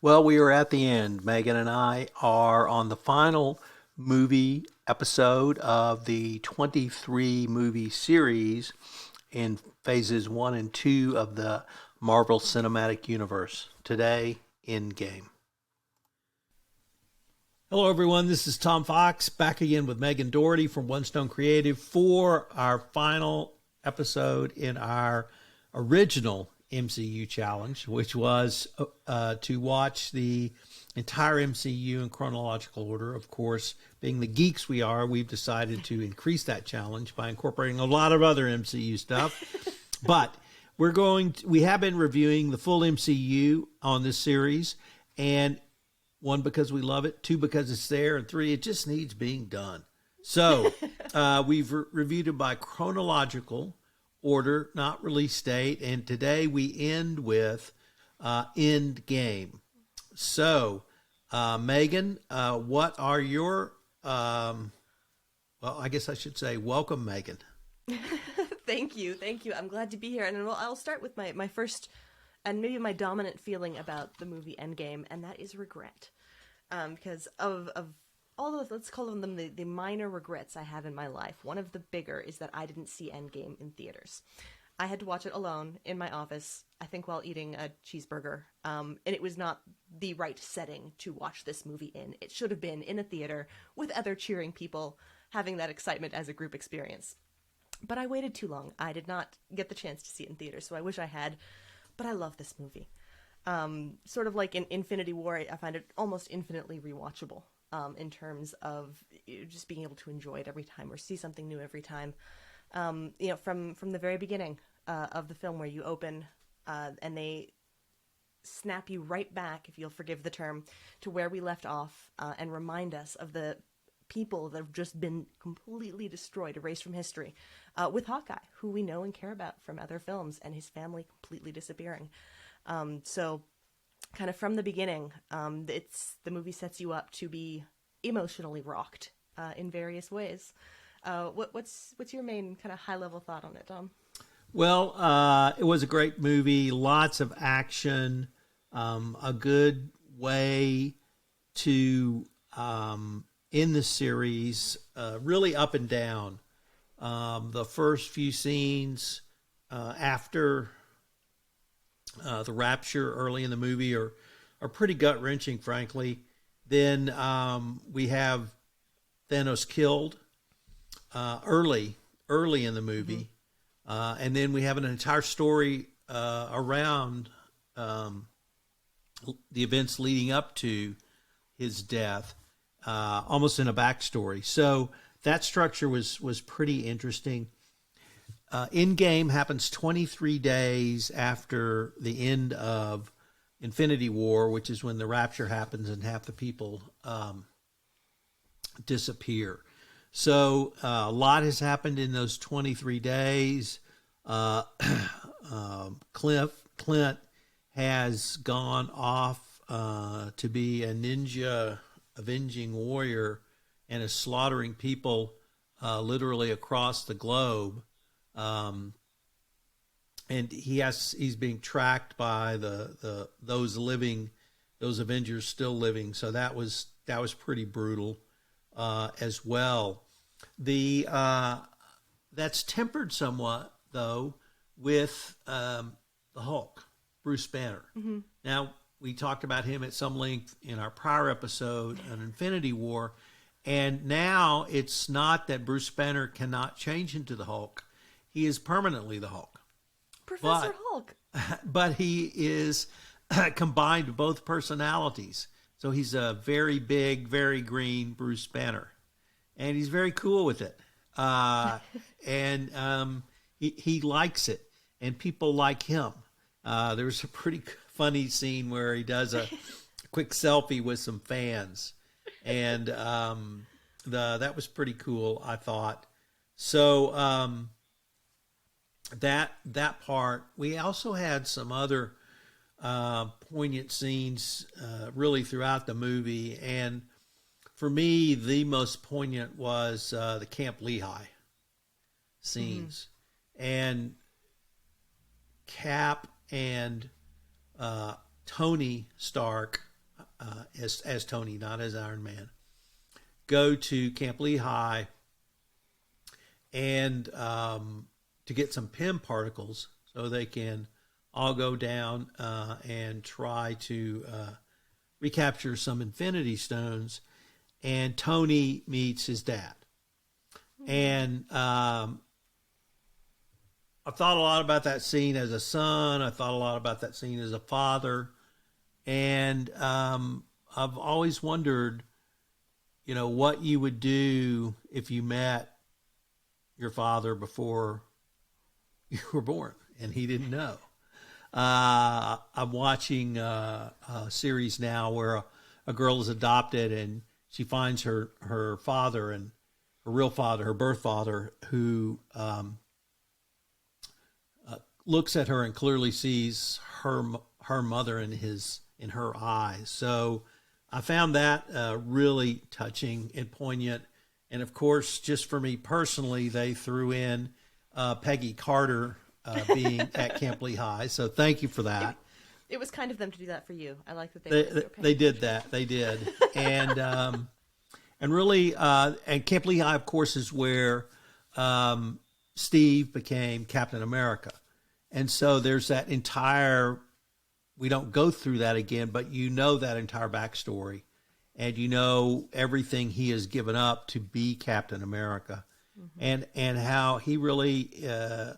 Well, we are at the end. Megan and I are on the final movie episode of the 23 movie series in phases one and two of the Marvel Cinematic Universe. Today, in game. Hello, everyone. This is Tom Fox back again with Megan Dougherty from One Stone Creative for our final episode in our original MCU challenge, which was to watch the entire MCU in chronological order. Of course, being the geeks we are, we've decided to increase that challenge by incorporating a lot of other MCU stuff. But we have been reviewing the full MCU on this series, and one, because we love it, two, because it's there, and three, it just needs being done. So we've reviewed it by chronological order, not release date, and today we end with End Game. So, Megan, what are your, well, I guess I should say, welcome, Megan. Thank you. I'm glad to be here, and I'll start with my first and maybe my dominant feeling about the movie Endgame, and that is regret. Because of all those, let's call them the minor regrets I have in my life. One of the bigger is that I didn't see Endgame in theaters. I had to watch it alone in my office, I think while eating a cheeseburger, and it was not the right setting to watch this movie in. It should have been in a theater with other cheering people, having that excitement as a group experience. But I waited too long. I did not get the chance to see it in theaters, so I wish I had. But I love this movie. Sort of like in Infinity War, I find it almost infinitely rewatchable in terms of just being able to enjoy it every time or see something new every time. From the very beginning of the film, where you open and they snap you right back, if you'll forgive the term, to where we left off and remind us of the people that have just been completely destroyed, erased from history, with Hawkeye, who we know and care about from other films, and his family completely disappearing. So kind of from the beginning, the movie sets you up to be emotionally rocked in various ways. What's your main kind of high level thought on it, Tom? Well, it was a great movie, lots of action, a good way to end the series, really up and down. The first few scenes after the rapture early in the movie are pretty gut-wrenching, frankly. Then we have Thanos killed early in the movie. Mm-hmm. And then we have an entire story around the events leading up to his death, almost in a backstory. So that structure was pretty interesting. Endgame happens 23 days after the end of Infinity War, which is when the rapture happens and half the people disappear. So a lot has happened in those 23 days. Clint has gone off to be a ninja avenging warrior and is slaughtering people literally across the globe. And he's being tracked by those Avengers still living. So that was pretty brutal as well. That's tempered somewhat though with the Hulk, Bruce Banner. Mm-hmm. Now we talked about him at some length in our prior episode on Infinity War, and now it's not that Bruce Banner cannot change into the Hulk. He is permanently the Hulk. Professor Hulk. But he is combined both personalities. So he's a very big, very green Bruce Banner. And he's very cool with it. And he likes it. And people like him. There was a pretty funny scene where he does a quick selfie with some fans. And that was pretty cool, I thought. So that part. We also had some other poignant scenes really throughout the movie, and for me the most poignant was the Camp Lehigh scenes. Mm-hmm. And Cap and Tony Stark as Tony, not as Iron Man, go to Camp Lehigh and to get some PIM particles so they can all go down and try to recapture some Infinity Stones. And Tony meets his dad. And I thought a lot about that scene as a son. I thought a lot about that scene as a father. And I've always wondered, what you would do if you met your father before you were born and he didn't know. I'm watching a series now where a girl is adopted and she finds her father and her real father, her birth father, who looks at her and clearly sees her mother in her eyes. So I found that really touching and poignant. And of course, just for me personally, they threw in Peggy Carter being at Camp Lehigh. So thank you for that. It was kind of them to do that for you. I like that they did that. They did. And really, and Camp Lehigh, of course, is where Steve became Captain America. And so there's that entire, we don't go through that again, but that entire backstory. And everything he has given up to be Captain America. Mm-hmm. And how he really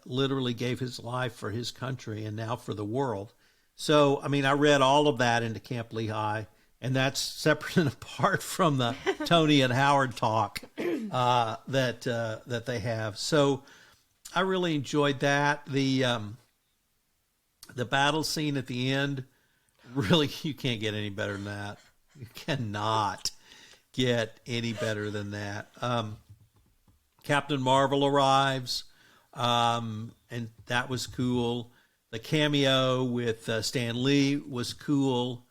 literally gave his life for his country and now for the world. So, I read all of that into Camp Lehigh, and that's separate and apart from the Tony and Howard talk that they have. So I really enjoyed that. The battle scene at the end, really, you can't get any better than that. You cannot get any better than that. Captain Marvel arrives, and that was cool. The cameo with Stan Lee was cool.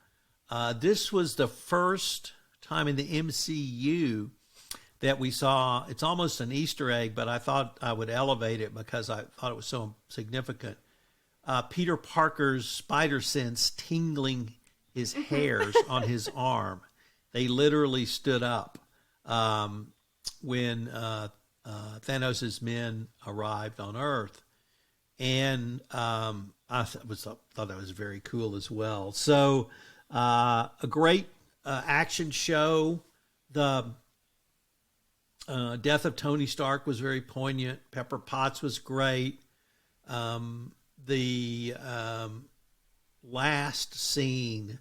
This was the first time in the MCU that we saw, it's almost an Easter egg, but I thought I would elevate it because I thought it was so significant. Peter Parker's spider sense tingling his hairs on his arm. They literally stood up when Thanos' men arrived on Earth. And I thought that was very cool as well. So a great action show. The death of Tony Stark was very poignant. Pepper Potts was great. The last scene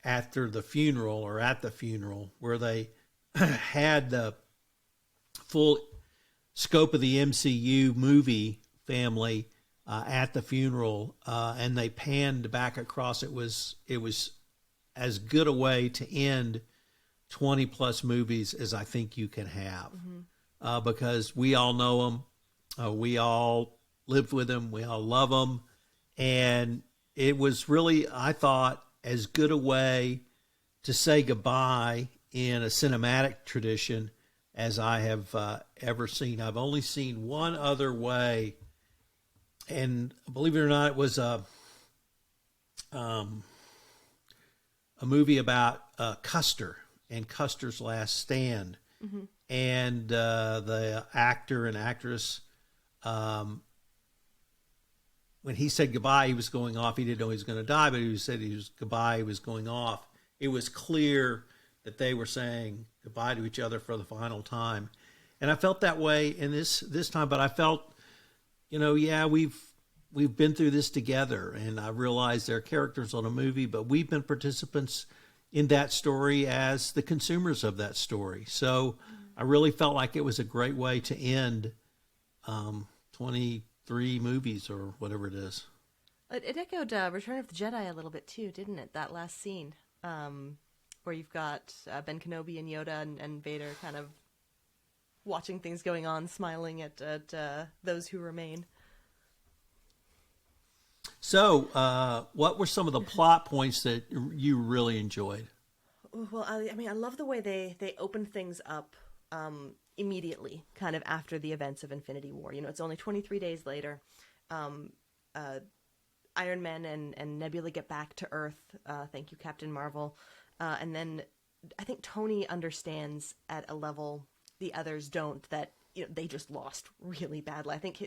after the funeral, or at the funeral, where they had the full scope of the MCU movie family at the funeral, and they panned back across. It was as good a way to end 20 plus movies as I think you can have, because we all know them, we all lived with them, we all love them, and it was really, I thought, as good a way to say goodbye in a cinematic tradition as I have ever seen. I've only seen one other way, and believe it or not, it was a movie about Custer and Custer's last stand. Mm-hmm. And the actor and actress, when he said goodbye, he was going off. He didn't know he was going to die, but he said he was goodbye, he was going off. It was clear that they were saying goodbye to each other for the final time. And I felt that way in this time, but I felt, we've been through this together, and I realize they're characters on a movie, but we've been participants in that story as the consumers of that story. So I really felt like it was a great way to end 23 movies or whatever it is. It echoed Return of the Jedi a little bit too, didn't it? That last scene where you've got Ben Kenobi and Yoda and Vader kind of watching things going on, smiling at those who remain. So, what were some of the plot points that you really enjoyed? Well, I love the way they opened things up immediately, kind of after the events of Infinity War. It's only 23 days later. Iron Man and Nebula get back to Earth. Thank you, Captain Marvel. And then I think Tony understands at a level the others don't, that they just lost really badly. I think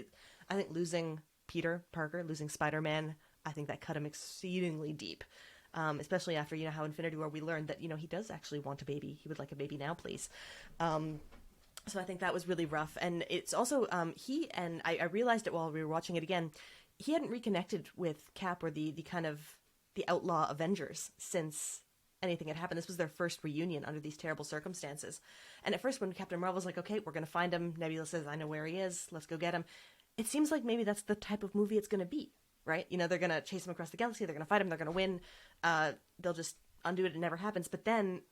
losing Peter Parker, losing Spider-Man, I think that cut him exceedingly deep. Especially after how Infinity War we learned that he does actually want a baby. He would like a baby now, please. So I think that was really rough. And it's also I realized it while we were watching it again. He hadn't reconnected with Cap or the kind of the outlaw Avengers since anything had happened. This was their first reunion under these terrible circumstances. And at first, when Captain Marvel's like, "Okay, we're gonna find him," Nebula says, "I know where he is. Let's go get him." It seems like maybe that's the type of movie it's gonna be. Right? They're going to chase him across the galaxy. They're going to fight him. They're going to win. They'll just undo it. It never happens. But then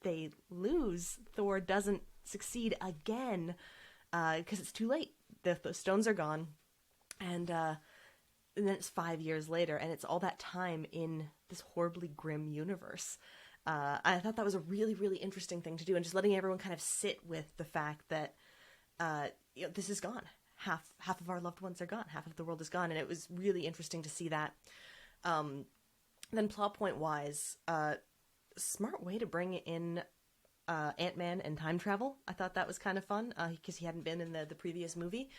they lose. Thor doesn't succeed again because it's too late. The stones are gone. And then it's 5 years later, and it's all that time in this horribly grim universe. I thought that was a really, really interesting thing to do, and just letting everyone kind of sit with the fact that this is gone. Half of our loved ones are gone. Half of the world is gone. And it was really interesting to see that. Then plot point wise, smart way to bring in Ant-Man and time travel. I thought that was kind of fun because he hadn't been in the previous movie.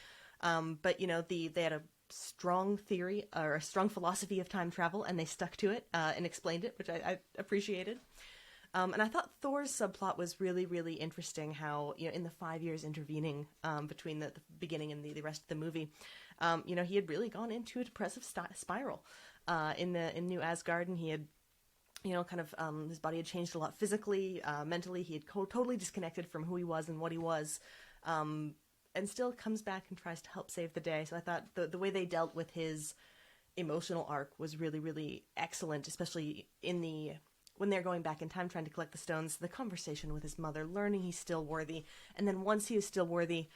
But they had a strong theory or a strong philosophy of time travel, and they stuck to it and explained it, which I appreciated. And I thought Thor's subplot was really, really interesting, how, in the 5 years intervening between the beginning and the rest of the movie, he had really gone into a depressive spiral in New Asgard, and he had, his body had changed a lot physically, mentally. He had totally disconnected from who he was and what he was, and still comes back and tries to help save the day. So I thought the way they dealt with his emotional arc was really, really excellent, especially when they're going back in time trying to collect the stones, the conversation with his mother, learning he's still worthy, and then once he is still worthy,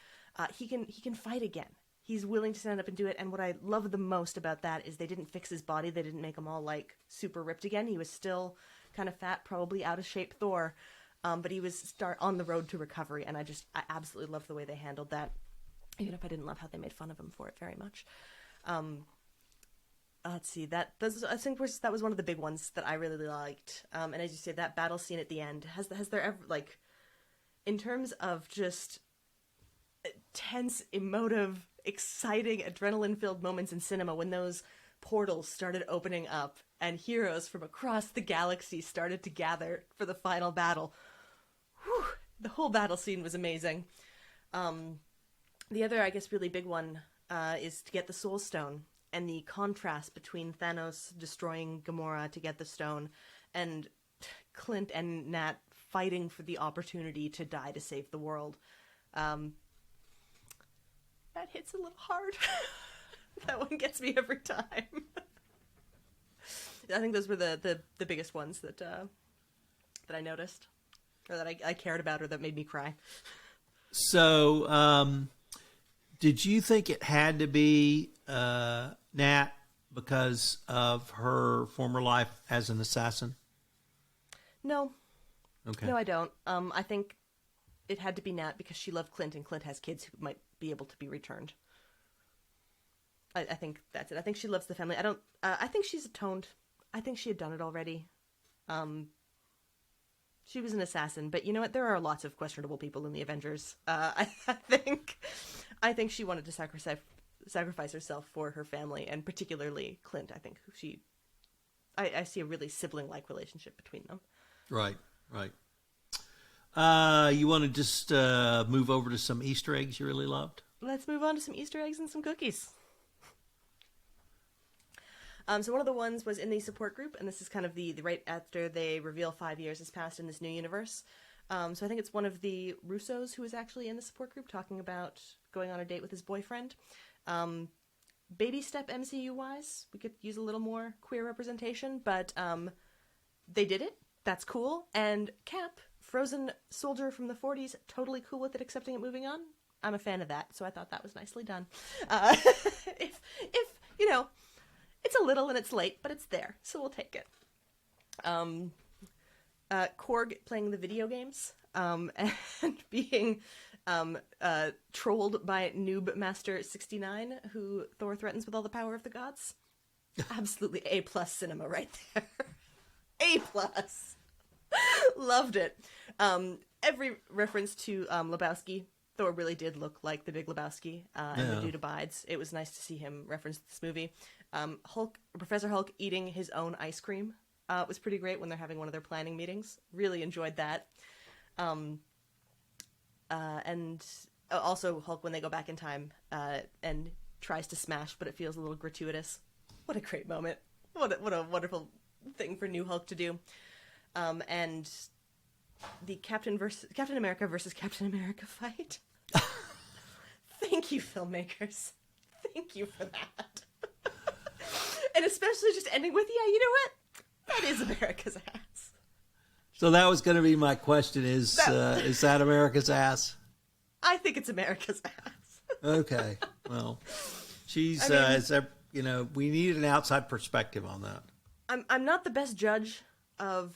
he can fight again. He's willing to stand up and do it, and what I love the most about that is they didn't fix his body. They didn't make him all, super ripped again. He was still kind of fat, probably out-of-shape Thor, but he was on the road to recovery, and I absolutely love the way they handled that, even if I didn't love how they made fun of him for it very much. Let's see, that was one of the big ones that I really liked. And as you say, that battle scene at the end, has there ever, in terms of just tense, emotive, exciting, adrenaline-filled moments in cinema, when those portals started opening up and heroes from across the galaxy started to gather for the final battle, whew, the whole battle scene was amazing. The other, I guess, really big one is to get the Soul Stone. And the contrast between Thanos destroying Gamora to get the stone and Clint and Nat fighting for the opportunity to die to save the world. That hits a little hard. That one gets me every time. I think those were the biggest ones that I noticed, or that I cared about, or that made me cry. So, did you think it had to be Nat because of her former life as an assassin? No. Okay. No, I don't. I think it had to be Nat because she loved Clint, and Clint has kids who might be able to be returned. I think that's it. I think she loves the family. I think she's atoned. I think she had done it already. She was an assassin, but you know what? There are lots of questionable people in the Avengers. I think she wanted to sacrifice herself for her family, and particularly Clint. I think I see a really sibling-like relationship between them. Right. You want to just move over to some Easter eggs you really loved? Let's move on to some Easter eggs and some cookies. So one of the ones was in the support group, and this is kind of the right after they reveal 5 years has passed in this new universe. So I think it's one of the Russos who is actually in the support group talking about going on a date with his boyfriend. Baby step MCU-wise, we could use a little more queer representation, but they did it. That's cool. And Cap, frozen soldier from the 40s, totally cool with it, accepting it, moving on. I'm a fan of that, so I thought that was nicely done. If you know, it's a little and it's late, but it's there, so we'll take it. Korg playing the video games, and being trolled by Noob Master 69, who Thor threatens with all the power of the gods. Absolutely A+ cinema right there. A+. Loved it. Every reference to Lebowski, Thor really did look like the Big Lebowski, and the dude abides. It was nice to see him reference this movie. Professor Hulk eating his own ice cream was pretty great when they're having one of their planning meetings. Really enjoyed that. And also Hulk when they go back in time and tries to smash, but it feels a little gratuitous. What a great moment. What a wonderful thing for new Hulk to do. And the Captain America versus Captain America fight. Thank you, filmmakers. Thank you for that. And especially just ending with, yeah, you know what? That is America's ass. So that was going to be my question: is that America's ass? I think it's America's ass. Okay, well, she's we need an outside perspective on that. I'm not the best judge of,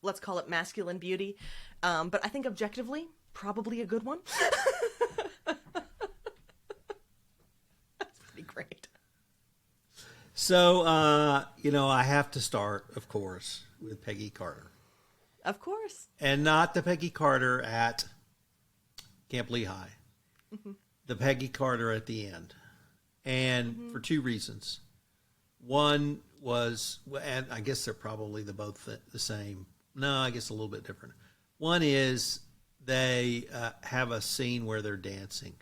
let's call it masculine beauty, but I think objectively, probably a good one. That's pretty great. So, I have to start, of course, with Peggy Carter. Of course. And not the Peggy Carter at Camp Lehigh. Mm-hmm. The Peggy Carter at the end. And for two reasons. One was, and I guess they're probably both the same. No, I guess a little bit different. One is they have a scene where they're dancing.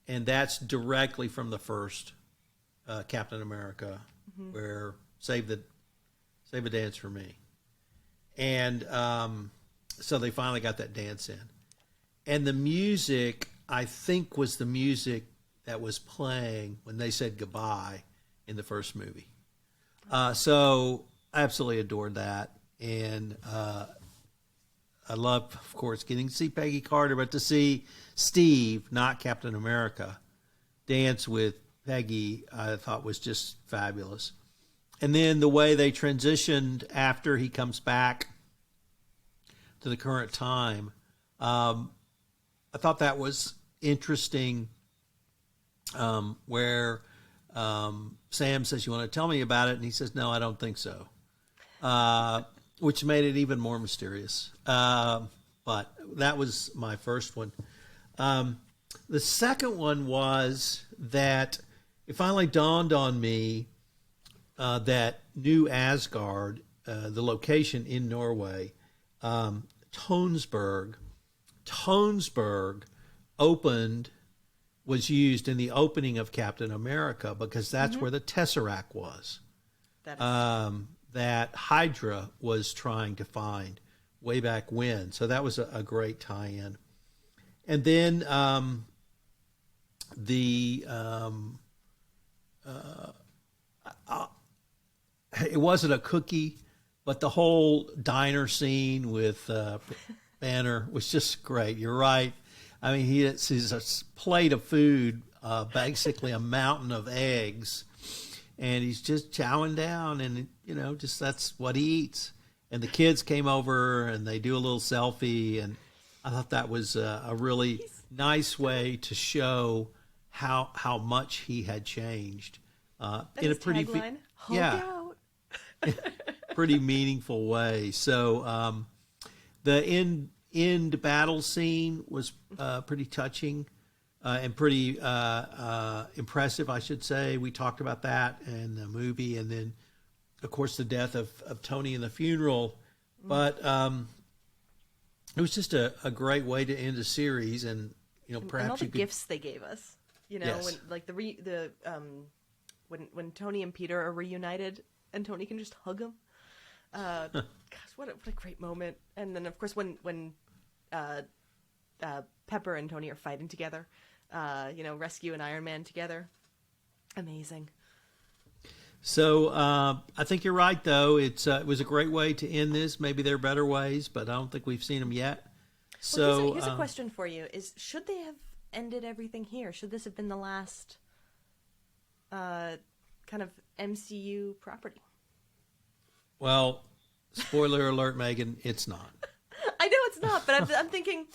And that's directly from the first Captain America, where Save the Dance for Me. And so they finally got that dance in. And the music, I think, was the music that was playing when they said goodbye in the first movie. So I absolutely adored that. And I love, of course, getting to see Peggy Carter, but to see Steve, not Captain America, dance with Peggy, I thought was just fabulous. And then the way they transitioned after he comes back to the current time, I thought that was interesting, where Sam says, "You want to tell me about it?" And he says, "No, I don't think so," which made it even more mysterious. But that was my first one. The second one was that it finally dawned on me that New Asgard, the location in Norway, Tonsberg was used in the opening of Captain America because that's where the Tesseract was. That Hydra was trying to find way back when. So that was a great tie-in. And then it wasn't a cookie, but the whole diner scene with Banner was just great. You're right. I mean, he's a plate of food, basically a mountain of eggs, and he's just chowing down, and just that's what he eats. And the kids came over, and they do a little selfie, and I thought that was a really nice way to show how much he had changed in a pretty tagline, Hulk out. pretty meaningful way. So the end battle scene was pretty touching and pretty impressive, I should say. We talked about that in the movie, and then of course the death of Tony in the funeral. But it was just a great way to end a series, and perhaps and all the gifts they gave us. Yes. When like when Tony and Peter are reunited, and Tony can just hug him. Gosh, what a great moment! And then of course when Pepper and Tony are fighting together, rescue an Iron Man together, amazing. So I think you're right, though. It was a great way to end this. Maybe there are better ways, but I don't think we've seen them yet. So here's a question for you: should they have ended everything here? Should this have been the last kind of MCU property? Well, spoiler alert, Megan, it's not. I know it's not, but I'm thinking,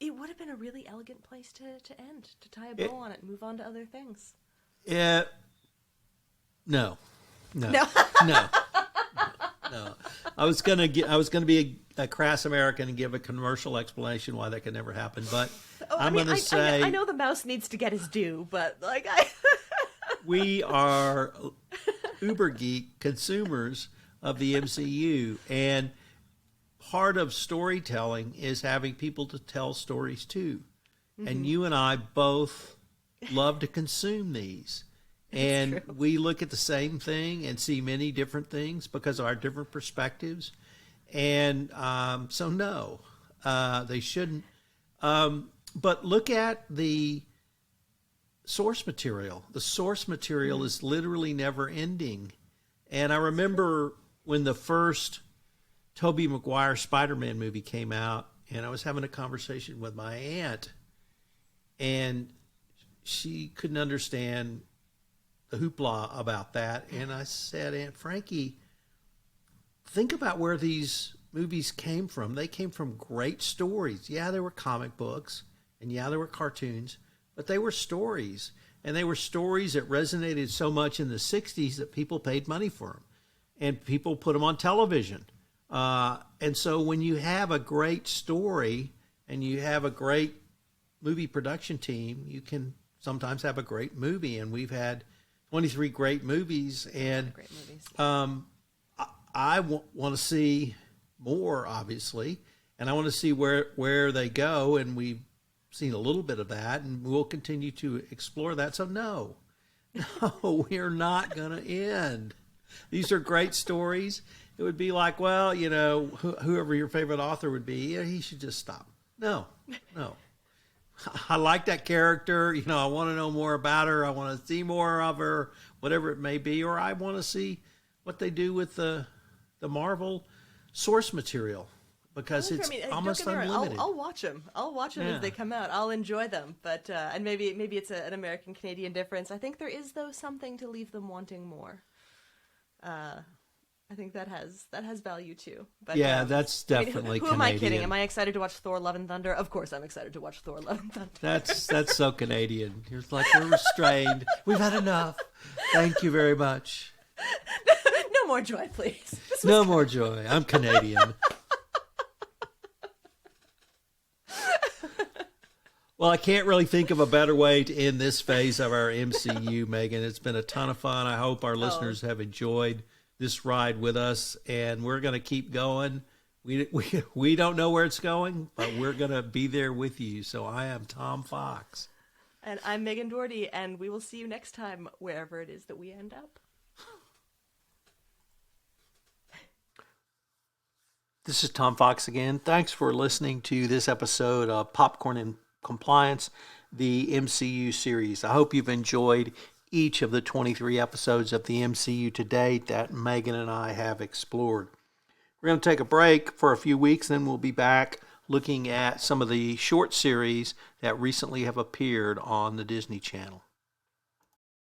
it would have been a really elegant place to end, to tie a bow on it and move on to other things. Yeah. No. No. No. No. No. I was gonna be a crass American and give a commercial explanation why that could never happen, but I'm gonna say I know the mouse needs to get his due, but we are uber geek consumers of the MCU, and part of storytelling is having people to tell stories to. Mm-hmm. And you and I both love to consume these. And we look at the same thing and see many different things because of our different perspectives. And so, no, they shouldn't. But look at the source material. The source material is literally never ending. And I remember when the first Tobey Maguire Spider-Man movie came out, and I was having a conversation with my aunt, and she couldn't understand the hoopla about that. And I said, Aunt Frankie, think about where these movies came from. They came from great stories. Yeah, there were comic books, and yeah, there were cartoons, but they were stories. And they were stories that resonated so much in the 60s that people paid money for them. And people put them on television. And so when you have a great story and you have a great movie production team, you can sometimes have a great movie. And we've had 23 great movies. And great movies. I want to see more, obviously. And I want to see where they go. And we've seen a little bit of that. And we'll continue to explore that. So no, we're not going to end. These are great stories. It would be like, well, you know, whoever your favorite author would be, he should just stop. No. I like that character. You know, I want to know more about her. I want to see more of her, whatever it may be. Or I want to see what they do with the Marvel source material because it's almost unlimited. I'll watch them. I'll watch them as they come out. I'll enjoy them. But and maybe it's an American-Canadian difference. I think there is, though, something to leave them wanting more. I think that has value too. But yeah, that's definitely who Canadian. am I kidding? Am I excited to watch Thor: Love and Thunder? Of course, I'm excited to watch Thor: Love and Thunder. That's so Canadian. You're like, we're restrained. We've had enough. Thank you very much. No more joy, please. No more joy. I'm Canadian. Well, I can't really think of a better way to end this phase of our MCU, Megan. It's been a ton of fun. I hope our listeners have enjoyed this ride with us, and we're going to keep going. We don't know where it's going, but we're going to be there with you. So I am Tom Fox. And I'm Megan Dougherty, and we will see you next time, wherever it is that we end up. This is Tom Fox again. Thanks for listening to this episode of Popcorn and Compliance, the MCU series. I hope you've enjoyed each of the 23 episodes of the MCU to date that Megan and I have explored. We're going to take a break for a few weeks, then we'll be back looking at some of the short series that recently have appeared on the Disney Channel.